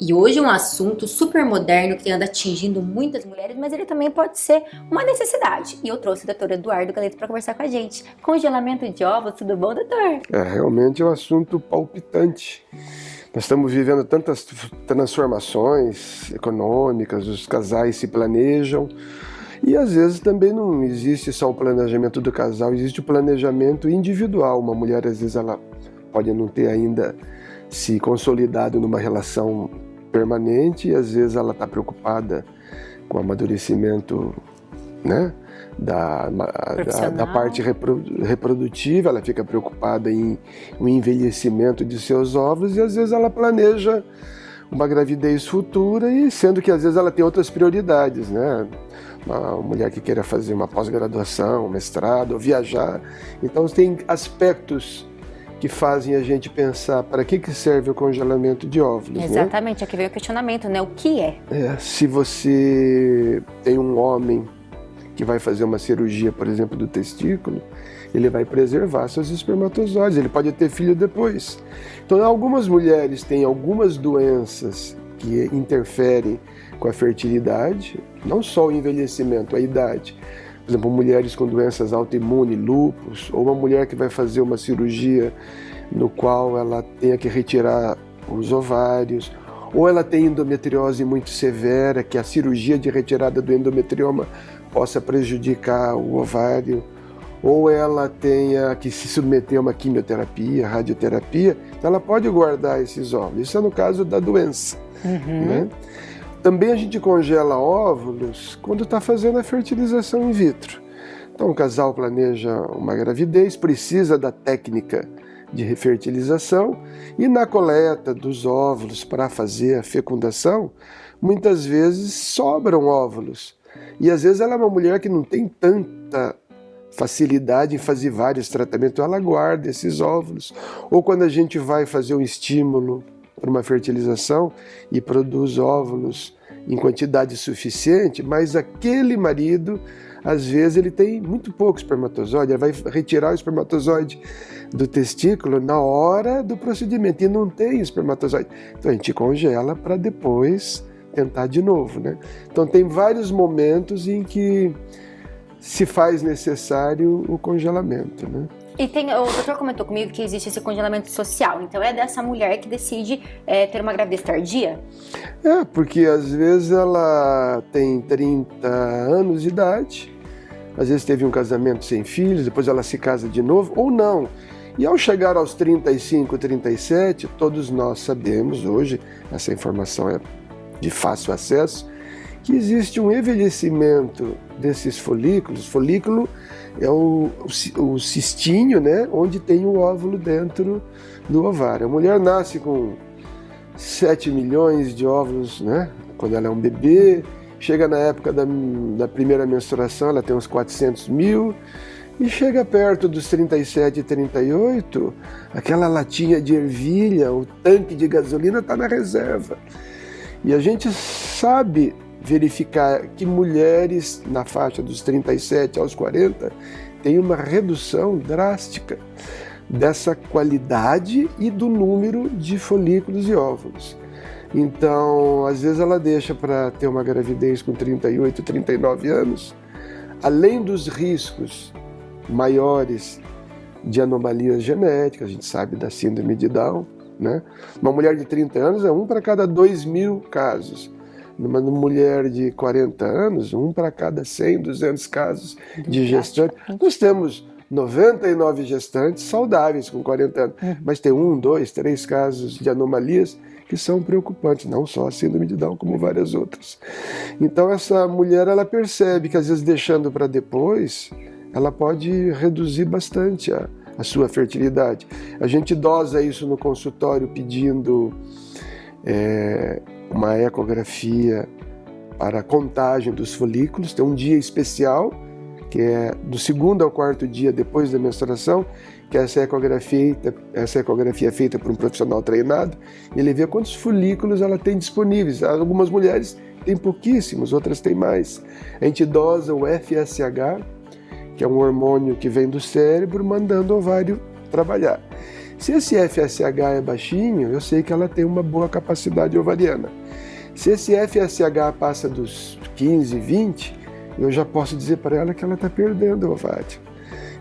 E hoje é um assunto super moderno que anda atingindo muitas mulheres, mas ele também pode ser uma necessidade. E eu trouxe o Dr. Eduardo Galeto para conversar com a gente. Congelamento de ovos, tudo bom, doutor? Realmente é um assunto palpitante. Nós estamos vivendo tantas transformações econômicas, os casais se planejam e às vezes também não existe só o planejamento do casal, existe o planejamento individual. Uma mulher às vezes ela pode não ter ainda se consolidado numa relação permanente e às vezes ela está preocupada com o amadurecimento, né, da parte reprodutiva, ela fica preocupada em o envelhecimento de seus óvulos e às vezes ela planeja uma gravidez futura, e sendo que às vezes ela tem outras prioridades, né? Uma mulher que queira fazer uma pós-graduação, um mestrado, ou viajar. Então tem aspectos que fazem a gente pensar para que serve o congelamento de óvulos. Exatamente, aqui veio o questionamento, né? O que é? Se você tem um homem que vai fazer uma cirurgia, por exemplo, do testículo, ele vai preservar seus espermatozoides, ele pode ter filho depois. Então, algumas mulheres têm algumas doenças que interferem com a fertilidade, não só o envelhecimento, a idade. Por exemplo, mulheres com doenças autoimunes, lúpus, ou uma mulher que vai fazer uma cirurgia no qual ela tenha que retirar os ovários, ou ela tem endometriose muito severa, que a cirurgia de retirada do endometrioma possa prejudicar o ovário, ou ela tenha que se submeter a uma quimioterapia, radioterapia, então ela pode guardar esses óvulos. Isso é no caso da doença. Né? Também a gente congela óvulos quando está fazendo a fertilização in vitro. Então o casal planeja uma gravidez, precisa da técnica de refertilização, e na coleta dos óvulos para fazer a fecundação, muitas vezes sobram óvulos. E às vezes ela é uma mulher que não tem tanta facilidade em fazer vários tratamentos, ela guarda esses óvulos. Ou quando a gente vai fazer um estímulo para uma fertilização e produz óvulos em quantidade suficiente, mas aquele marido, às vezes, ele tem muito pouco espermatozoide, ele vai retirar o espermatozoide do testículo na hora do procedimento e não tem espermatozoide. Então a gente congela para depois tentar de novo, né? Então tem vários momentos em que se faz necessário o congelamento, né? E o doutor comentou comigo que existe esse congelamento social, então é dessa mulher que decide ter uma gravidez tardia? Porque às vezes ela tem 30 anos de idade, às vezes teve um casamento sem filhos, depois ela se casa de novo, ou não. E ao chegar aos 35, 37, todos nós sabemos hoje, essa informação é de fácil acesso, que existe um envelhecimento desses folículos. Folículo é o cistinho, né, onde tem o óvulo dentro do ovário. A mulher nasce com 7 milhões de óvulos, né, quando ela é um bebê, chega na época da primeira menstruação, ela tem uns 400 mil, e chega perto dos 37 e 38, aquela latinha de ervilha, o tanque de gasolina está na reserva. E a gente sabe verificar que mulheres na faixa dos 37 aos 40 têm uma redução drástica dessa qualidade e do número de folículos e óvulos. Então, às vezes ela deixa para ter uma gravidez com 38, 39 anos, além dos riscos maiores de anomalias genéticas, a gente sabe da síndrome de Down, né? Uma mulher de 30 anos é 1 para cada 2.000 casos. Numa mulher de 40 anos, 1 para cada 100, 200 casos de gestante. Nós temos 99 gestantes saudáveis com 40 anos, mas tem 1, 2, 3 casos de anomalias que são preocupantes, não só a síndrome de Down, como várias outras. Então essa mulher, ela percebe que às vezes deixando para depois, ela pode reduzir bastante a sua fertilidade. A gente dosa isso no consultório pedindo uma ecografia para a contagem dos folículos. Tem um dia especial, que é do 2º ao 4º dia depois da menstruação, que essa ecografia é feita por um profissional treinado, e ele vê quantos folículos ela tem disponíveis. Algumas mulheres têm pouquíssimos, outras têm mais. A gente dosa o FSH, que é um hormônio que vem do cérebro, mandando o ovário trabalhar. Se esse FSH é baixinho, eu sei que ela tem uma boa capacidade ovariana. Se esse FSH passa dos 15, 20, eu já posso dizer para ela que ela está perdendo o ovário.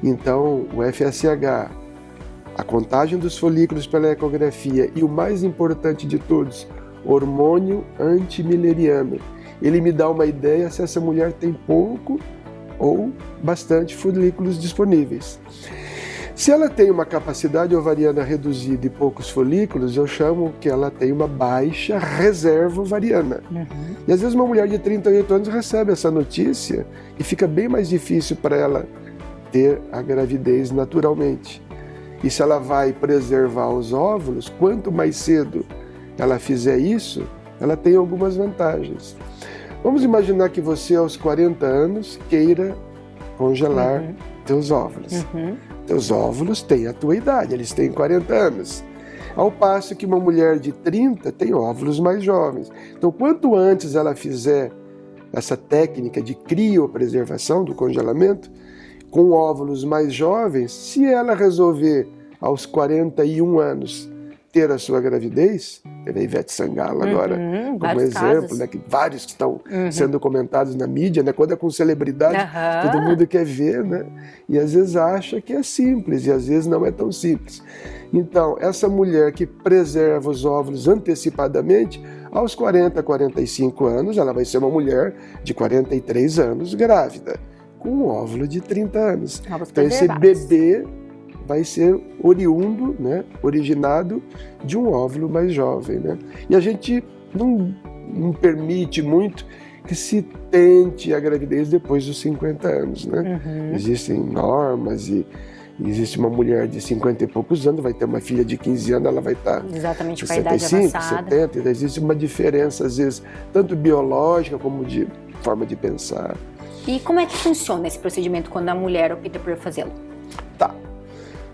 Então, o FSH, a contagem dos folículos pela ecografia e o mais importante de todos, hormônio antimileriano. Ele me dá uma ideia se essa mulher tem pouco ou bastante folículos disponíveis. Se ela tem uma capacidade ovariana reduzida e poucos folículos, eu chamo que ela tem uma baixa reserva ovariana. E às vezes uma mulher de 38 anos recebe essa notícia e fica bem mais difícil para ela ter a gravidez naturalmente. E se ela vai preservar os óvulos, quanto mais cedo ela fizer isso, ela tem algumas vantagens. Vamos imaginar que você aos 40 anos queira congelar teus óvulos. Teus óvulos têm a tua idade, eles têm 40 anos. Ao passo que uma mulher de 30 tem óvulos mais jovens. Então, quanto antes ela fizer essa técnica de criopreservação, do congelamento, com óvulos mais jovens, se ela resolver aos 41 anos ter a sua gravidez, teve a Ivete Sangalo agora como exemplo, né, que vários que estão sendo comentados na mídia, né, quando é com celebridade, todo mundo quer ver, né, e às vezes acha que é simples, e às vezes não é tão simples. Então, essa mulher que preserva os óvulos antecipadamente, aos 40, 45 anos, ela vai ser uma mulher de 43 anos grávida, com um óvulo de 30 anos. Então, esse bebê vai ser oriundo, né, originado de um óvulo mais jovem, né? E a gente não permite muito que se tente a gravidez depois dos 50 anos, né? Existem normas e existe uma mulher de 50 e poucos anos, vai ter uma filha de 15 anos, ela vai estar exatamente com a 65, idade avançada. 70, então existe uma diferença, às vezes, tanto biológica como de forma de pensar. E como é que funciona esse procedimento quando a mulher opta por fazê-lo? Tá.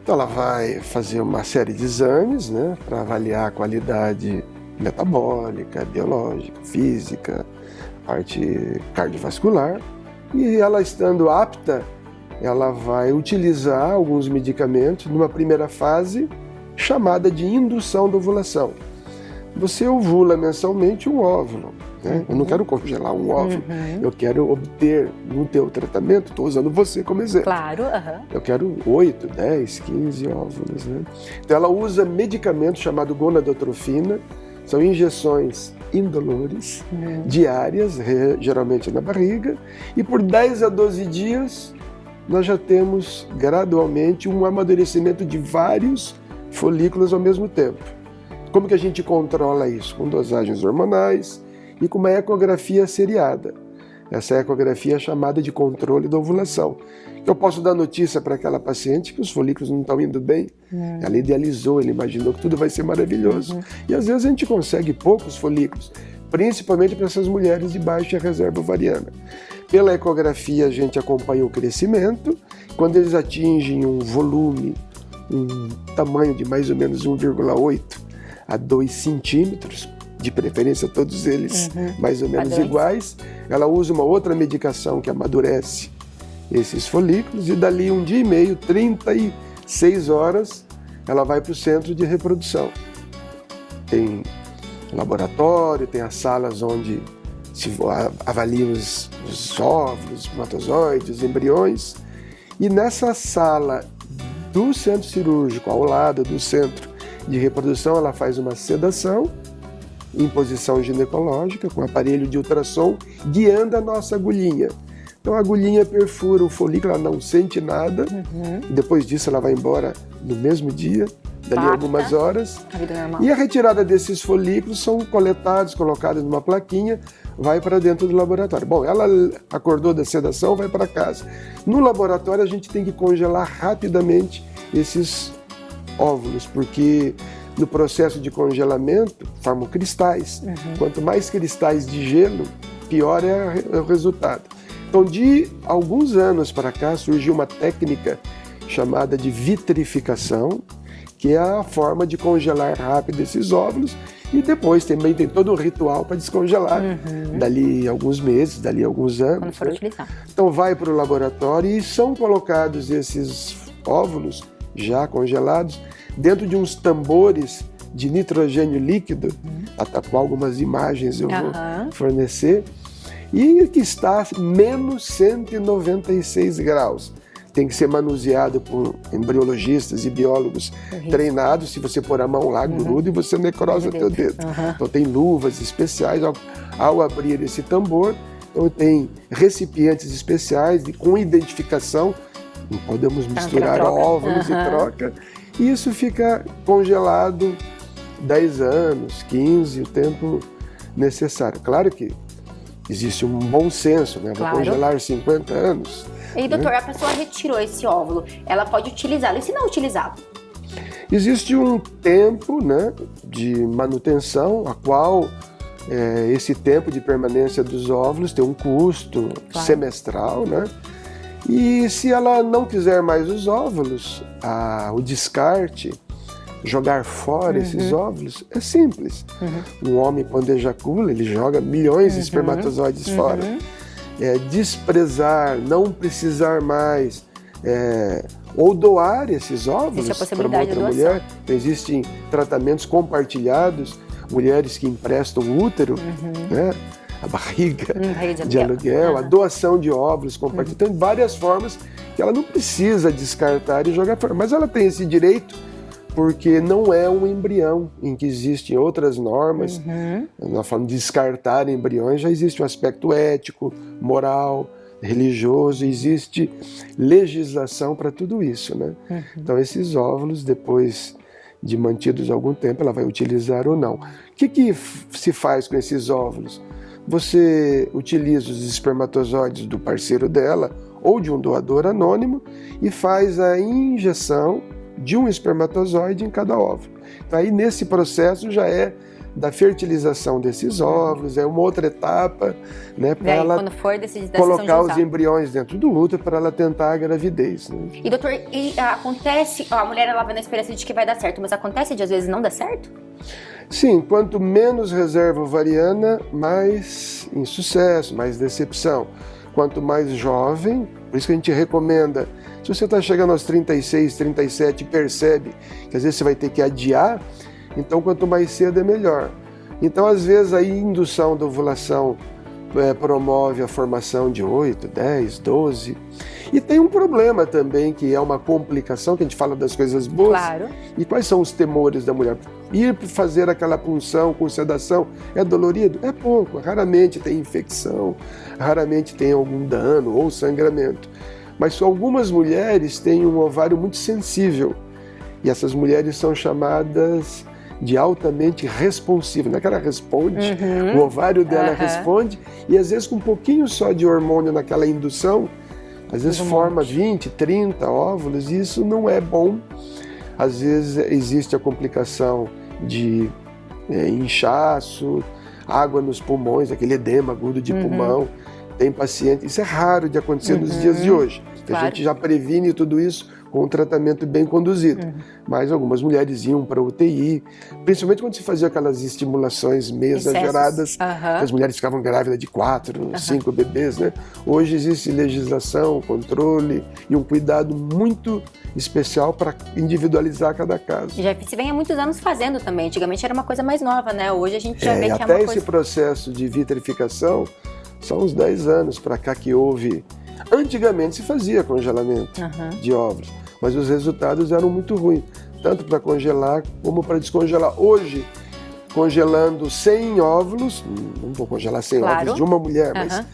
Então ela vai fazer uma série de exames, né, para avaliar a qualidade metabólica, biológica, física, parte cardiovascular, e ela estando apta, ela vai utilizar alguns medicamentos numa primeira fase chamada de indução da ovulação. Você ovula mensalmente um óvulo, né? Eu não quero congelar um óvulo, eu quero obter no teu tratamento, estou usando você como exemplo. Claro, eu quero 8, 10, 15 óvulos, né? Então ela usa medicamento chamado gonadotrofina, são injeções indolores, diárias, geralmente na barriga, e por 10 a 12 dias nós já temos gradualmente um amadurecimento de vários folículos ao mesmo tempo. Como que a gente controla isso? Com dosagens hormonais e com uma ecografia seriada. Essa ecografia é chamada de controle da ovulação. Eu posso dar notícia para aquela paciente que os folículos não estão indo bem. Ela idealizou, ela imaginou que tudo vai ser maravilhoso. E às vezes a gente consegue poucos folículos, principalmente para essas mulheres de baixa reserva ovariana. Pela ecografia a gente acompanha o crescimento. Quando eles atingem um volume, um tamanho de mais ou menos 1,8 a 2 centímetros, de preferência todos eles mais ou menos iguais, ela usa uma outra medicação que amadurece esses folículos e dali um dia e meio, 36 horas, ela vai para o centro de reprodução. Tem laboratório, tem as salas onde se avalia os óvulos, os espermatozoides, os embriões, e nessa sala do centro cirúrgico, ao lado do centro de reprodução, ela faz uma sedação em posição ginecológica, com aparelho de ultrassom, guiando a nossa agulhinha. Então a agulhinha perfura o folículo, ela não sente nada, e depois disso ela vai embora no mesmo dia, dali a algumas horas. E a retirada desses folículos são coletados, colocados numa plaquinha, vai para dentro do laboratório. Bom, ela acordou da sedação, vai para casa. No laboratório a gente tem que congelar rapidamente esses óvulos, porque no processo de congelamento formam cristais. Quanto mais cristais de gelo, pior é o resultado. Então, de alguns anos para cá, surgiu uma técnica chamada de vitrificação, que é a forma de congelar rápido esses óvulos, e depois também tem todo um ritual para descongelar, dali alguns meses, dali alguns anos. Quando for utilizar. Então vai para o laboratório e são colocados esses óvulos já congelados dentro de uns tambores de nitrogênio líquido, com algumas imagens eu vou fornecer, e que está a menos 196 graus. Tem que ser manuseado por embriologistas e biólogos treinados. Se você pôr a mão lá, gruda e você necrosa o teu dedo. Então tem luvas especiais ao abrir esse tambor. Então tem recipientes especiais com identificação. Não podemos misturar óvulos e troca. E isso fica congelado 10 anos, 15, o tempo necessário. Claro que existe um bom senso, né? Vou congelar 50 anos. E, doutor, a pessoa retirou esse óvulo, ela pode utilizá-lo, e se não utilizá-lo? Existe um tempo, né, de manutenção, a qual esse tempo de permanência dos óvulos tem um custo semestral, né? E se ela não quiser mais os óvulos, o descarte, jogar fora esses óvulos, é simples. Um homem, quando ejacula, ele joga milhões de espermatozoides fora. Desprezar, não precisar mais, ou doar esses óvulos para uma outra mulher. Então, existem tratamentos compartilhados, mulheres que emprestam o útero, né? A barriga de aluguel, a doação de óvulos compartilhados. Então, várias formas que ela não precisa descartar e jogar fora. Mas ela tem esse direito porque não é um embrião, em que existem outras normas. Nós falamos de descartar embriões, já existe um aspecto ético, moral, religioso, existe legislação para tudo isso, né? Então esses óvulos, depois de mantidos algum tempo, ela vai utilizar ou não. O que se faz com esses óvulos? Você utiliza os espermatozoides do parceiro dela ou de um doador anônimo e faz a injeção de um espermatozoide em cada óvulo. Então, aí nesse processo já é da fertilização desses óvulos, é uma outra etapa, né, para ela quando for decidir colocar os embriões dentro do útero para ela tentar a gravidez. Né? E doutor, acontece, a mulher ela vai na esperança de que vai dar certo, mas acontece de às vezes não dar certo? Sim, quanto menos reserva ovariana, mais insucesso, mais decepção. Quanto mais jovem, por isso que a gente recomenda, se você está chegando aos 36, 37 e percebe que às vezes você vai ter que adiar, então quanto mais cedo é melhor. Então às vezes a indução da ovulação promove a formação de 8, 10, 12. E tem um problema também, que é uma complicação, que a gente fala das coisas boas. Claro. E quais são os temores da mulher? Ir fazer aquela punção com sedação é dolorido? É pouco, raramente tem infecção, raramente tem algum dano ou sangramento. Mas algumas mulheres têm um ovário muito sensível. E essas mulheres são chamadas de altamente responsiva, não é que ela responde, o ovário dela responde, e às vezes com um pouquinho só de hormônio naquela indução, às vezes forma 20, 30 óvulos, e isso não é bom. Às vezes existe a complicação de inchaço, água nos pulmões, aquele edema agudo de pulmão. Tem paciente, isso é raro de acontecer nos dias de hoje. Claro. A gente já previne tudo isso com um tratamento bem conduzido. Mas algumas mulheres iam para UTI, principalmente quando se fazia aquelas estimulações meio exageradas, as mulheres ficavam grávidas de 4, 5 bebês, né? Hoje existe legislação, controle e um cuidado muito especial para individualizar cada caso. Já se vem há muitos anos fazendo também. Antigamente era uma coisa mais nova, né? Hoje a gente já vê que é uma coisa... Até esse processo de vitrificação, são uns 10 anos para cá que houve... Antigamente se fazia congelamento de óvulos, mas os resultados eram muito ruins, tanto para congelar como para descongelar. Hoje, congelando 100 óvulos, não vou congelar 100 óvulos de uma mulher, mas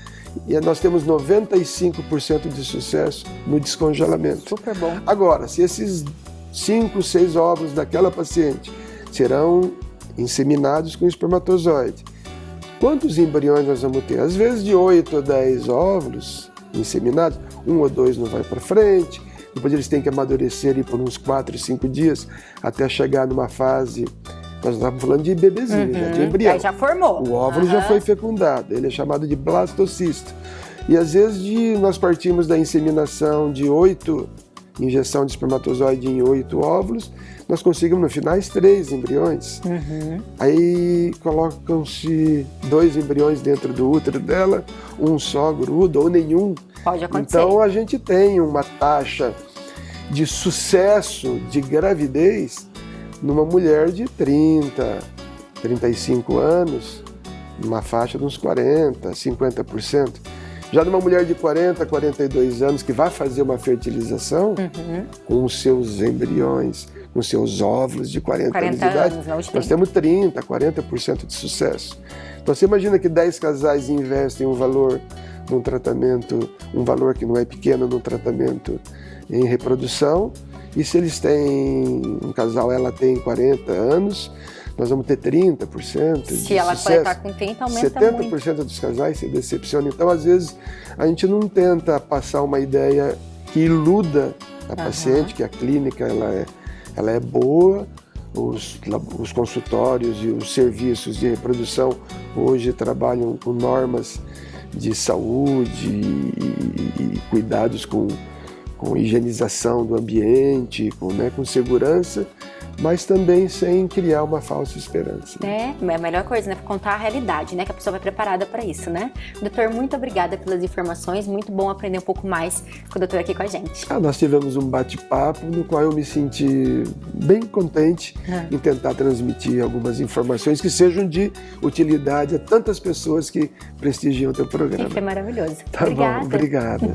nós temos 95% de sucesso no descongelamento. Super bom. Agora, se esses 5, 6 óvulos daquela paciente serão inseminados com espermatozoide, quantos embriões nós vamos ter? Às vezes de 8 a 10 óvulos inseminados, 1 ou 2 não vai para frente, depois eles têm que amadurecer por uns 4, 5 dias até chegar numa fase, nós estávamos falando de bebezinho, de embrião. Aí já formou. O óvulo já foi fecundado, ele é chamado de blastocisto. E às vezes nós partimos da inseminação de 8, injeção de espermatozoide em 8 óvulos, nós conseguimos no final 3 embriões. Aí colocam-se 2 embriões dentro do útero dela, um só gruda ou nenhum. Pode acontecer. Então a gente tem uma taxa de sucesso de gravidez numa mulher de 30, 35 anos, numa faixa de uns 40, 50%. Já numa mulher de 40, 42 anos que vai fazer uma fertilização com os seus embriões, com os seus óvulos de 40 anos de idade, nós temos 30, 40% de sucesso. Então você imagina que 10 casais investem um valor num tratamento, um valor que não é pequeno num tratamento em reprodução, e se eles têm, um casal, ela tem 40 anos, nós vamos ter 30% de Se ela sucesso. coletar com 30, aumenta 70% muito. dos casais se decepcionam. Então, às vezes, a gente não tenta passar uma ideia que iluda a paciente, que a clínica ela é boa, os consultórios e os serviços de reprodução hoje trabalham com normas de saúde e cuidados com higienização do ambiente, com segurança, mas também sem criar uma falsa esperança. É a melhor coisa, né? Contar a realidade, né? Que a pessoa vai preparada para isso, né? Doutor, muito obrigada pelas informações, muito bom aprender um pouco mais com o doutor aqui com a gente. Nós tivemos um bate-papo no qual eu me senti bem contente em tentar transmitir algumas informações que sejam de utilidade a tantas pessoas que prestigiam o teu programa. Foi maravilhoso. Tá Obrigada. bom, obrigada.